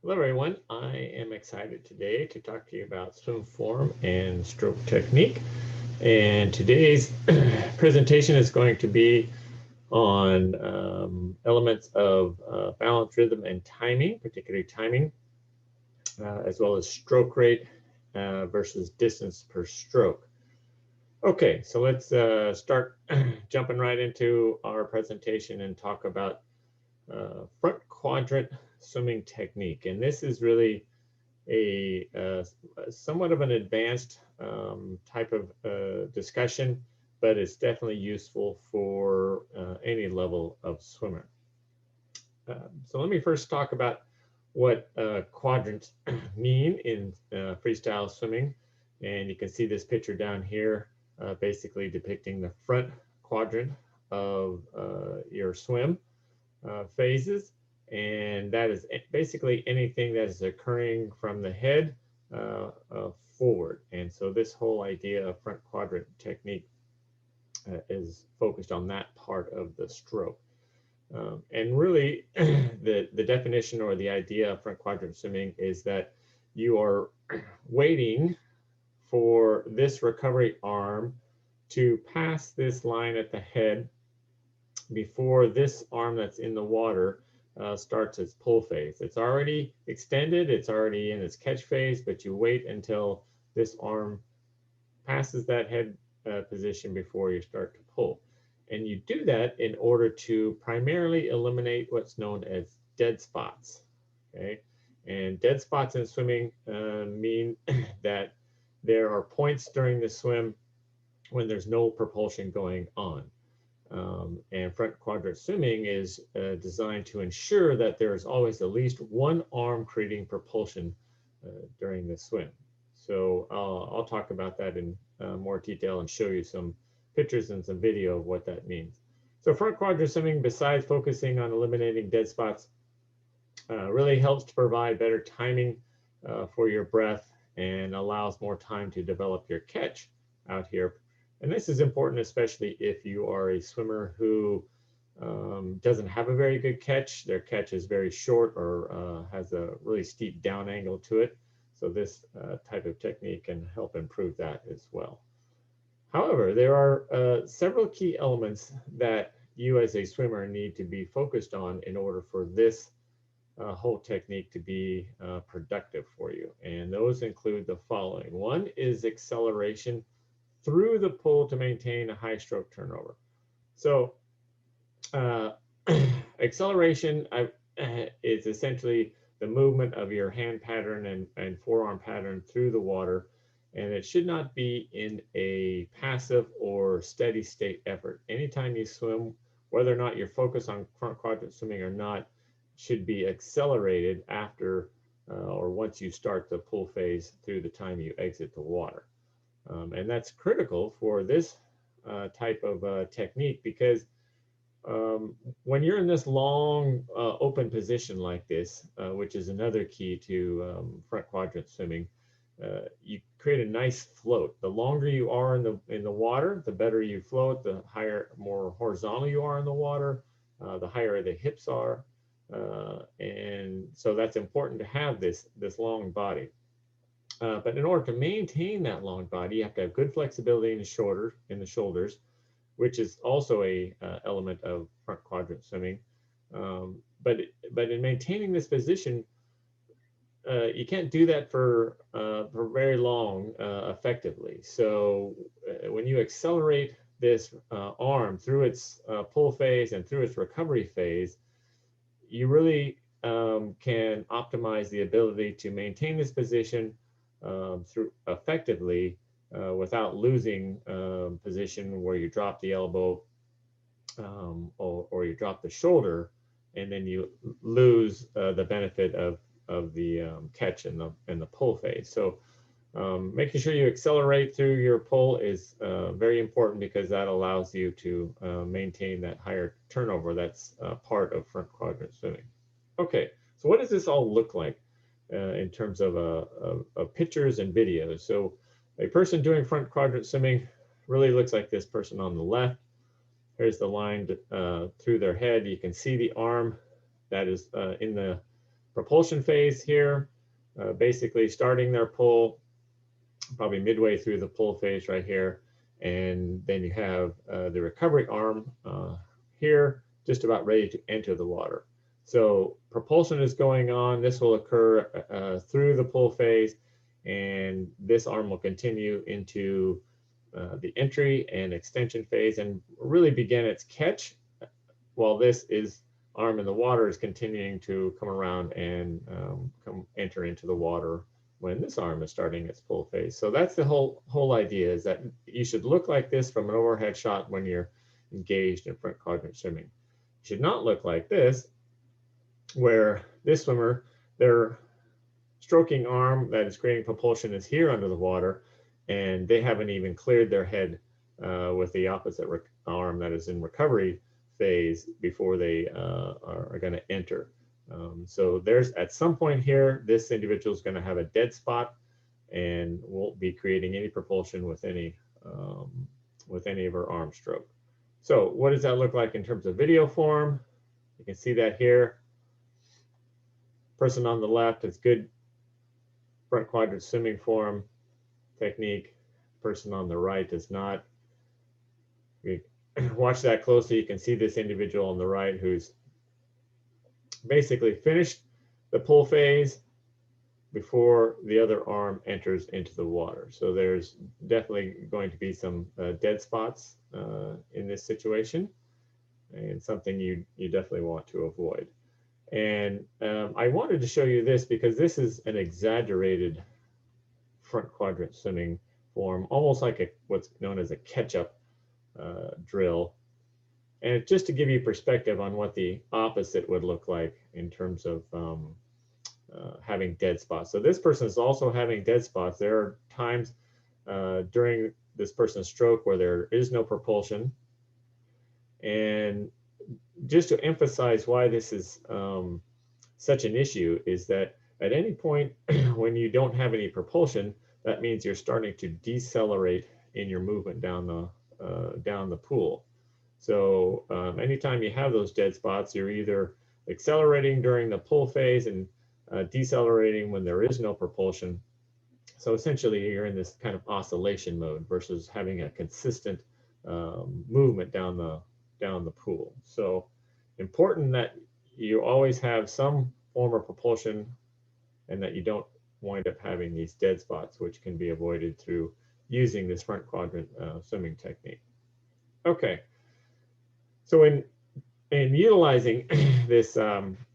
Hello everyone, I am excited today to talk to you about swim form and stroke technique. And today's presentation is going to be on elements of balance, rhythm, and timing, particularly timing, as well as stroke rate versus distance per stroke. Okay, so let's start jumping right into our presentation and talk about front quadrant swimming technique. And this is really a somewhat of an advanced type of discussion, but it's definitely useful for any level of swimmer. So let me first talk about what quadrants mean in freestyle swimming. And you can see this picture down here, basically depicting the front quadrant of your swim phases, and that is basically anything that is occurring from the head forward. And so this whole idea of front quadrant technique is focused on that part of the stroke. And really, the definition or the idea of front quadrant swimming is that you are waiting for this recovery arm to pass this line at the head before this arm that's in the water starts its pull phase. It's already extended, it's already in its catch phase, but you wait until this arm passes that head position before you start to pull. And you do that in order to primarily eliminate what's known as dead spots. Okay, and dead spots in swimming mean that there are points during the swim when there's no propulsion going on. And front quadrant swimming is designed to ensure that there is always at least one arm creating propulsion during the swim. So I'll talk about that in more detail and show you some pictures and some video of what that means. So front quadrant swimming, besides focusing on eliminating dead spots, really helps to provide better timing for your breath and allows more time to develop your catch out here. And this is important, especially if you are a swimmer who doesn't have a very good catch. Their catch is very short or has a really steep down angle to it. So this type of technique can help improve that as well. However, there are several key elements that you as a swimmer need to be focused on in order for this whole technique to be productive for you. And those include the following. One is acceleration through the pull to maintain a high stroke turnover. So acceleration is essentially the movement of your hand pattern and forearm pattern through the water, and it should not be in a passive or steady state effort. Anytime you swim, whether or not you're focused on front quadrant swimming or not, should be accelerated after or once you start the pull phase through the time you exit the water. And that's critical for this type of technique because when you're in this long open position like this, which is another key to front quadrant swimming, you create a nice float. The longer you are in the water, the better you float. The higher, more horizontal you are in the water, the higher the hips are, and so that's important to have this long body. But in order to maintain that long body, you have to have good flexibility in the shoulders, which is also a element of front quadrant swimming. But in maintaining this position, you can't do that for very long effectively. So when you accelerate this arm through its pull phase and through its recovery phase, you really can optimize the ability to maintain this position through effectively without losing position where you drop the elbow or you drop the shoulder, and then you lose the benefit of the catch and the pull phase. So making sure you accelerate through your pull is very important because that allows you to maintain that higher turnover that's part of front quadrant swimming. Okay, so what does this all look like in terms of pictures and videos? So a person doing front quadrant swimming really looks like this person on the left. Here's the line through their head. You can see the arm that is in the propulsion phase here, basically starting their pull, probably midway through the pull phase right here. And then you have the recovery arm here, just about ready to enter the water. So propulsion is going on. This will occur through the pull phase, and this arm will continue into the entry and extension phase and really begin its catch, while this arm in the water is continuing to come around and enter into the water when this arm is starting its pull phase. So that's the whole idea, is that you should look like this from an overhead shot when you're engaged in front quadrant swimming. It should not look like this, where this swimmer, their stroking arm that is creating propulsion is here under the water, and they haven't even cleared their head with the opposite arm that is in recovery phase before they are going to enter. So there's, at some point here, this individual is going to have a dead spot and won't be creating any propulsion with any of her arm stroke. So what does that look like in terms of video form? You can see that here. Person on the left is good front quadrant swimming form technique. Person on the right is not. We watch that closely. You can see this individual on the right who's basically finished the pull phase before the other arm enters into the water. So there's definitely going to be some dead spots in this situation, and something you definitely want to avoid. And I wanted to show you this because this is an exaggerated front quadrant swimming form, almost like what's known as a catch-up drill. And just to give you perspective on what the opposite would look like in terms of having dead spots. So this person is also having dead spots. There are times during this person's stroke where there is no propulsion. And just to emphasize why this is such an issue is that at any point when you don't have any propulsion, that means you're starting to decelerate in your movement down the pool. So anytime you have those dead spots, you're either accelerating during the pull phase and decelerating when there is no propulsion. So essentially you're in this kind of oscillation mode versus having a consistent movement down the pool. So important that you always have some form of propulsion and that you don't wind up having these dead spots, which can be avoided through using this front quadrant swimming technique. Okay, so in utilizing this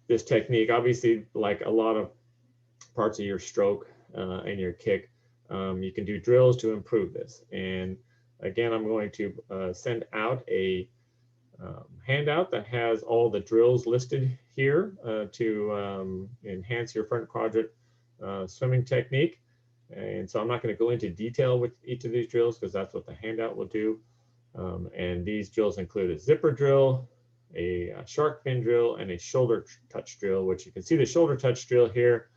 this technique, obviously, like a lot of parts of your stroke and your kick, you can do drills to improve this. And again, I'm going to send out a handout that has all the drills listed here to enhance your front quadrant swimming technique. And so I'm not going to go into detail with each of these drills because that's what the handout will do. And these drills include a zipper drill, a shark fin drill, and a shoulder touch drill, which you can see the shoulder touch drill here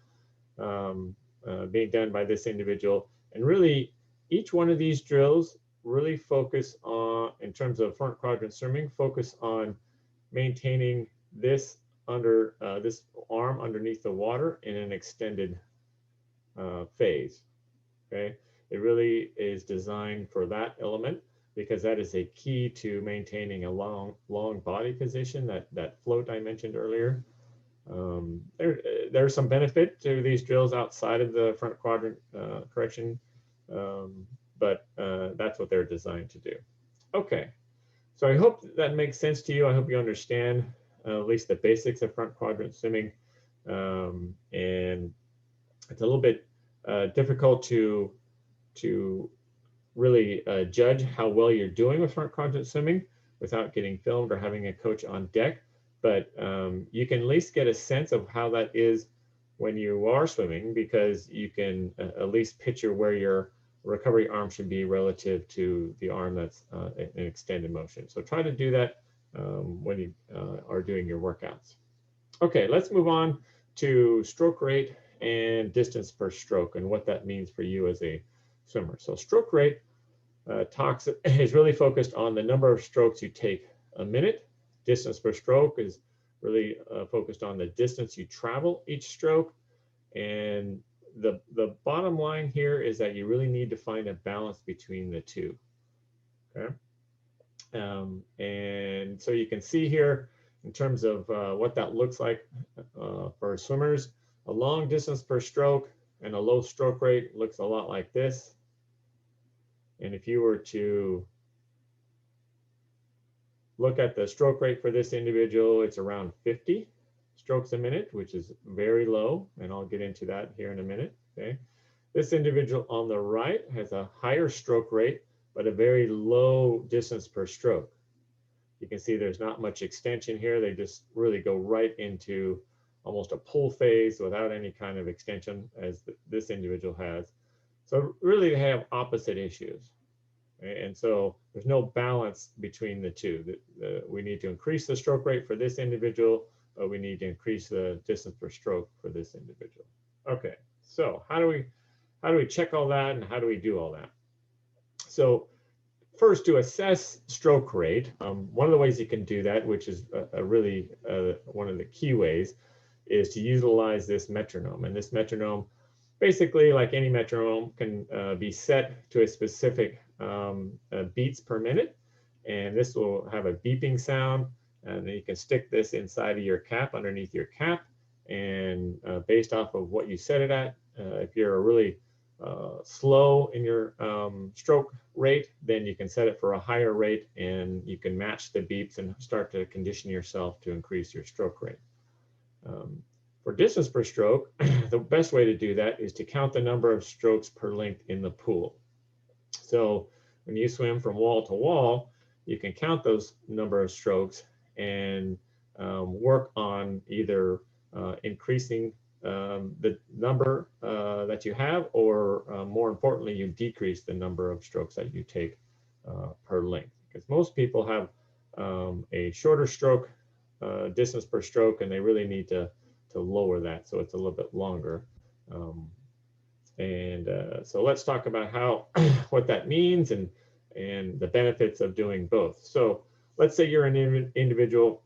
being done by this individual. And really, each one of these drills really focus on, in terms of front quadrant swimming, focus on maintaining this this arm underneath the water in an extended phase. Okay, it really is designed for that element because that is a key to maintaining a long body position, that float I mentioned earlier. There's some benefit to these drills outside of the front quadrant correction, but that's what they're designed to do. Okay, so I hope that makes sense to you. I hope you understand at least the basics of front quadrant swimming. And it's a little bit difficult to really judge how well you're doing with front quadrant swimming without getting filmed or having a coach on deck. But you can at least get a sense of how that is when you are swimming, because you can at least picture where your recovery arm should be relative to the arm that's in extended motion. So try to do that when you are doing your workouts. Okay, let's move on to stroke rate and distance per stroke and what that means for you as a swimmer. So stroke rate is really focused on the number of strokes you take a minute. Distance per stroke is really focused on the distance you travel each stroke. And the bottom line here is that you really need to find a balance between the two. Okay. And so you can see here in terms of what that looks like for swimmers, a long distance per stroke and a low stroke rate looks a lot like this. And if you were to look at the stroke rate for this individual, it's around 50 strokes a minute, which is very low. And I'll get into that here in a minute. Okay. This individual on the right has a higher stroke rate, but a very low distance per stroke. You can see there's not much extension here. They just really go right into almost a pull phase without any kind of extension as this individual has. So really they have opposite issues. And so there's no balance between the two. We need to increase the stroke rate for this individual, but we need to increase the distance per stroke for this individual. Okay, so how do we check all that and how do we do all that? So first, to assess stroke rate, one of the ways you can do that, which is really one of the key ways, is to utilize this metronome. And this metronome, basically like any metronome, can be set to a specific beats per minute. And this will have a beeping sound. And then you can stick this inside of your cap, underneath your cap. And based off of what you set it at, if you're really slow in your stroke rate, then you can set it for a higher rate and you can match the beeps and start to condition yourself to increase your stroke rate. For distance per stroke, the best way to do that is to count the number of strokes per length in the pool. So when you swim from wall to wall, you can count those number of strokes and work on either increasing the number that you have, or more importantly, you decrease the number of strokes that you take per length. Because most people have a shorter stroke distance per stroke, and they really need to lower that so it's a little bit longer. So let's talk about how what that means and the benefits of doing both. So let's say you're an individual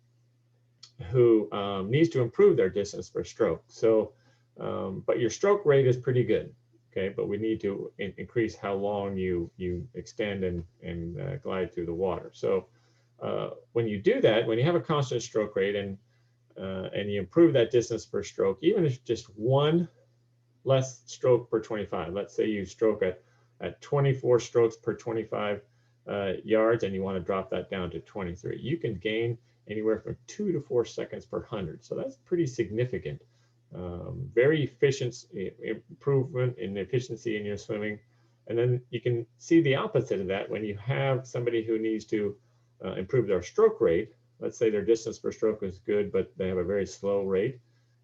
who needs to improve their distance per stroke. So, but your stroke rate is pretty good, okay? But we need to increase how long you extend and glide through the water. So when you do that, when you have a constant stroke rate and you improve that distance per stroke, even if just one less stroke per 25, let's say you stroke at 24 strokes per 25 yards and you want to drop that down to 23, you can gain anywhere from 2 to 4 seconds per 100. So that's pretty significant. Very efficient improvement in efficiency in your swimming. And then you can see the opposite of that when you have somebody who needs to improve their stroke rate. Let's say their distance per stroke is good, but they have a very slow rate.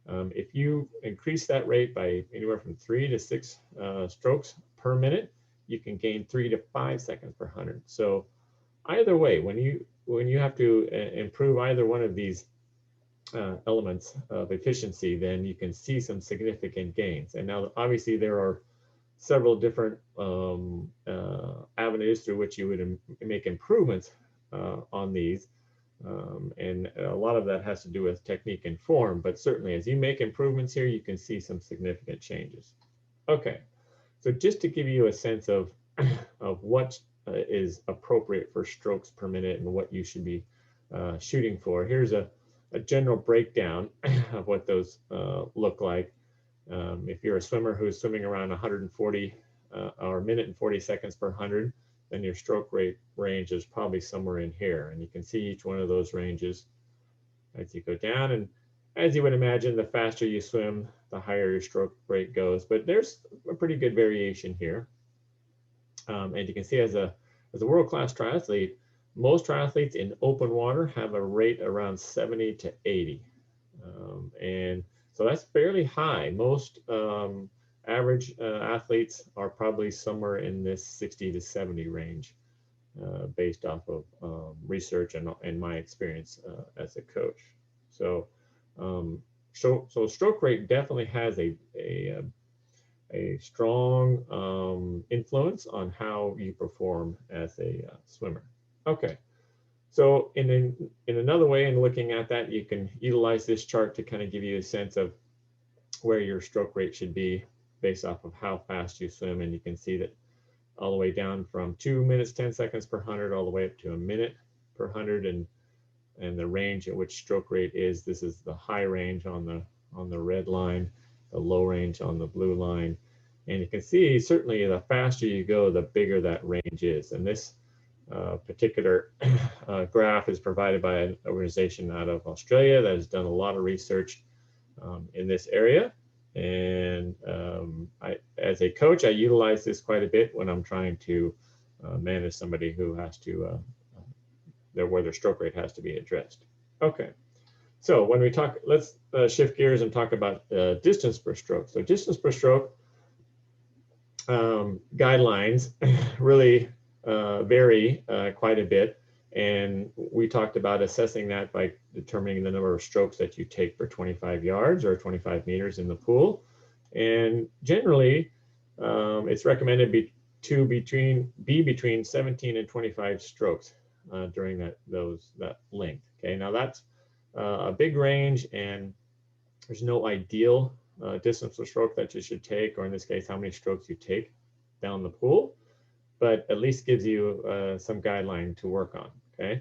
If you increase that rate by anywhere from 3 to 6 strokes per minute, you can gain 3 to 5 seconds per 100. So either way, when you have to improve either one of these elements of efficiency, then you can see some significant gains. And now, obviously, there are several different avenues through which you would make improvements on these. And a lot of that has to do with technique and form, but certainly as you make improvements here, you can see some significant changes. Okay, so just to give you a sense of what is appropriate for strokes per minute and what you should be shooting for, here's a general breakdown of what those look like. If you're a swimmer who's swimming around 140 or a minute and 40 seconds per 100, then your stroke rate range is probably somewhere in here. And you can see each one of those ranges as you go down. And as you would imagine, the faster you swim, the higher your stroke rate goes. But there's a pretty good variation here. And you can see as a world-class triathlete, most triathletes in open water have a rate around 70 to 80. And so that's fairly high. Most average athletes are probably somewhere in this 60 to 70 range based off of research and my experience as a coach. So, so stroke rate definitely has a strong influence on how you perform as a swimmer. Okay, So in another way, in looking at that, you can utilize this chart to kind of give you a sense of where your stroke rate should be based off of how fast you swim. And you can see that all the way down from 2 minutes, 10 seconds per 100, all the way up to a minute per 100. And the range at which stroke rate is, this is the high range on the red line, the low range on the blue line. And you can see certainly the faster you go, the bigger that range is. And this particular graph is provided by an organization out of Australia that has done a lot of research in this area. And as a coach, I utilize this quite a bit when I'm trying to manage somebody who has to, where their stroke rate has to be addressed. Okay, so when we talk, let's shift gears and talk about distance per stroke. So distance per stroke guidelines really vary quite a bit. And we talked about assessing that by determining the number of strokes that you take per 25 yards or 25 meters in the pool. And generally, it's recommended be between 17 and 25 strokes during that length. Okay, now that's a big range, and there's no ideal distance per stroke that you should take, or in this case, how many strokes you take down the pool, but at least gives you some guideline to work on. Okay,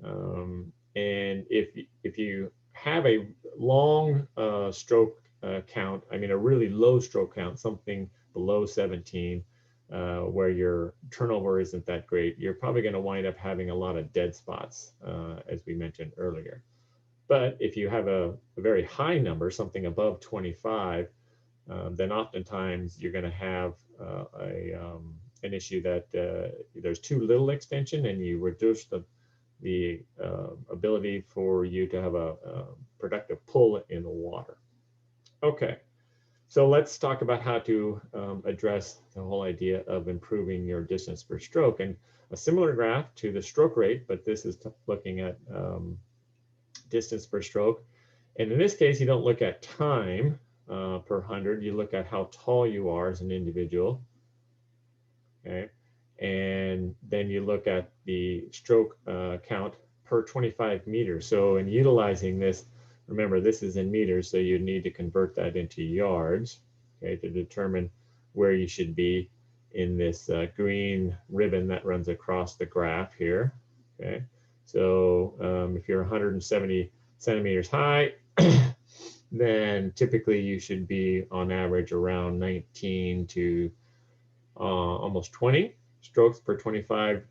and if you have a long stroke count, I mean a really low stroke count, something below 17, where your turnover isn't that great, you're probably going to wind up having a lot of dead spots, as we mentioned earlier. But if you have a very high number, something above 25, then oftentimes you're going to have an issue that there's too little extension, and you reduce the ability for you to have a productive pull in the water. Okay, so let's talk about how to address the whole idea of improving your distance per stroke. And a similar graph to the stroke rate, but this is looking at distance per stroke. And in this case, you don't look at time per 100, you look at how tall you are as an individual. Okay, and then you look at the stroke count per 25 meters. So in utilizing this, remember this is in meters, so you need to convert that into yards, okay, to determine where you should be in this green ribbon that runs across the graph here. Okay, so if you're 170 centimeters high, then typically you should be on average around 19 to almost 20 strokes per 25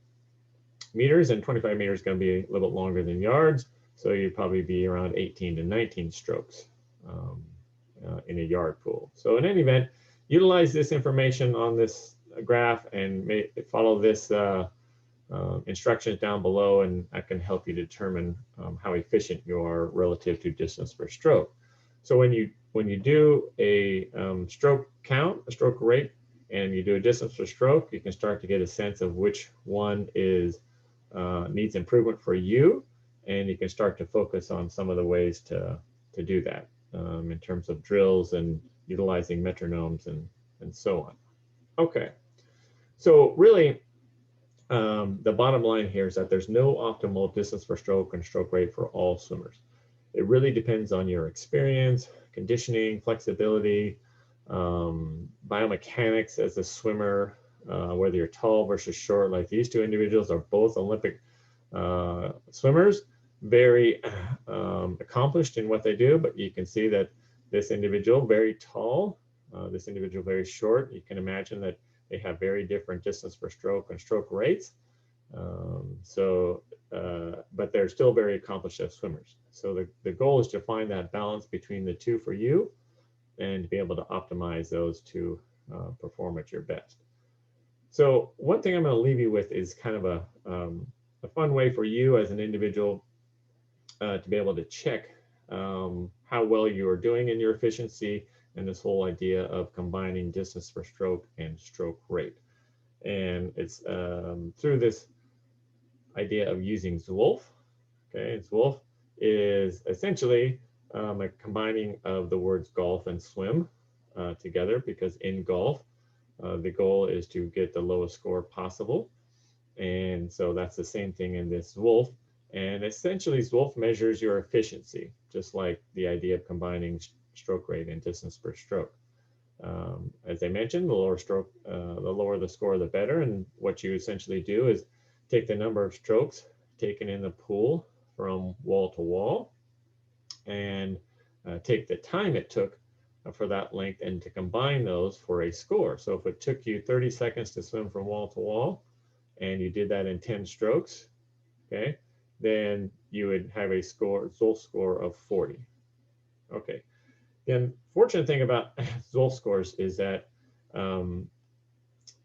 meters, and 25 meters is going to be a little bit longer than yards, so you'd probably be around 18 to 19 strokes in a yard pool. So in any event, utilize this information on this graph and follow this instructions down below, and that can help you determine how efficient you are relative to distance per stroke. So when you do a stroke count, a stroke rate, and you do a distance per stroke, you can start to get a sense of which one is needs improvement for you, and you can start to focus on some of the ways to do that in terms of drills and utilizing metronomes and so on. Okay, so really the bottom line here is that there's no optimal distance per stroke and stroke rate for all swimmers. It really depends on your experience, conditioning, flexibility, biomechanics as a swimmer, whether you're tall versus short. Like these two individuals are both Olympic swimmers, very accomplished in what they do, but you can see that this individual very tall, this individual very short. You can imagine that they have very different distance per stroke and stroke rates. But they're still very accomplished as swimmers. So the goal is to find that balance between the two for you, and to be able to optimize those to perform at your best. So one thing I'm going to leave you with is kind of a fun way for you as an individual to be able to check how well you are doing in your efficiency, and this whole idea of combining distance per stroke and stroke rate. And it's through this idea of using Zwolf. Okay, Zwolf is essentially a combining of the words golf and swim together, because in golf, the goal is to get the lowest score possible. And so that's the same thing in this Zwolf. And essentially, Zwolf measures your efficiency, just like the idea of combining stroke rate and distance per stroke. As I mentioned, the lower the score, the better. And what you essentially do is take the number of strokes taken in the pool from wall to wall, and take the time it took for that length and to combine those for a score. So if it took you 30 seconds to swim from wall to wall, and you did that in 10 strokes, okay, then you would have a Zwolf score of 40. Okay. The unfortunate thing about Zwolf scores is that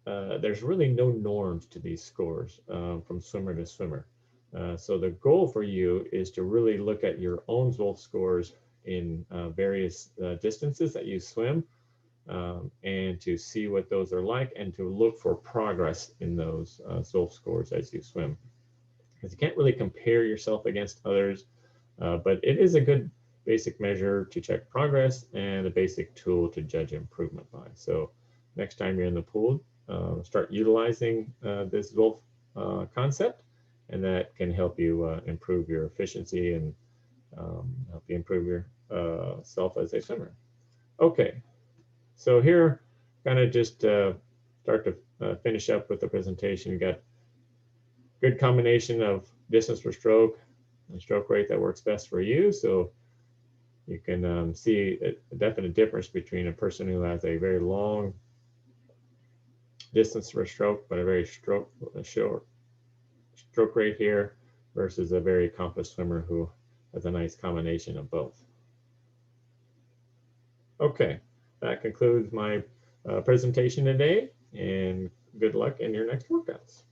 there's really no norms to these scores from swimmer to swimmer. So the goal for you is to really look at your own Zwolf scores in various distances that you swim, and to see what those are like, and to look for progress in those Zwolf scores as you swim. Because you can't really compare yourself against others, but it is a good basic measure to check progress and a basic tool to judge improvement by. So next time you're in the pool, start utilizing this Zwolf concept, and that can help you improve your efficiency and help you improve your self as a swimmer. Okay, so here, kind of just start to finish up with the presentation. You got good combination of distance per stroke and stroke rate that works best for you. So you can see a definite difference between a person who has a very long distance per stroke, but a very short stroke rate here, versus a very accomplished swimmer who has a nice combination of both. Okay, that concludes my presentation today, and good luck in your next workouts.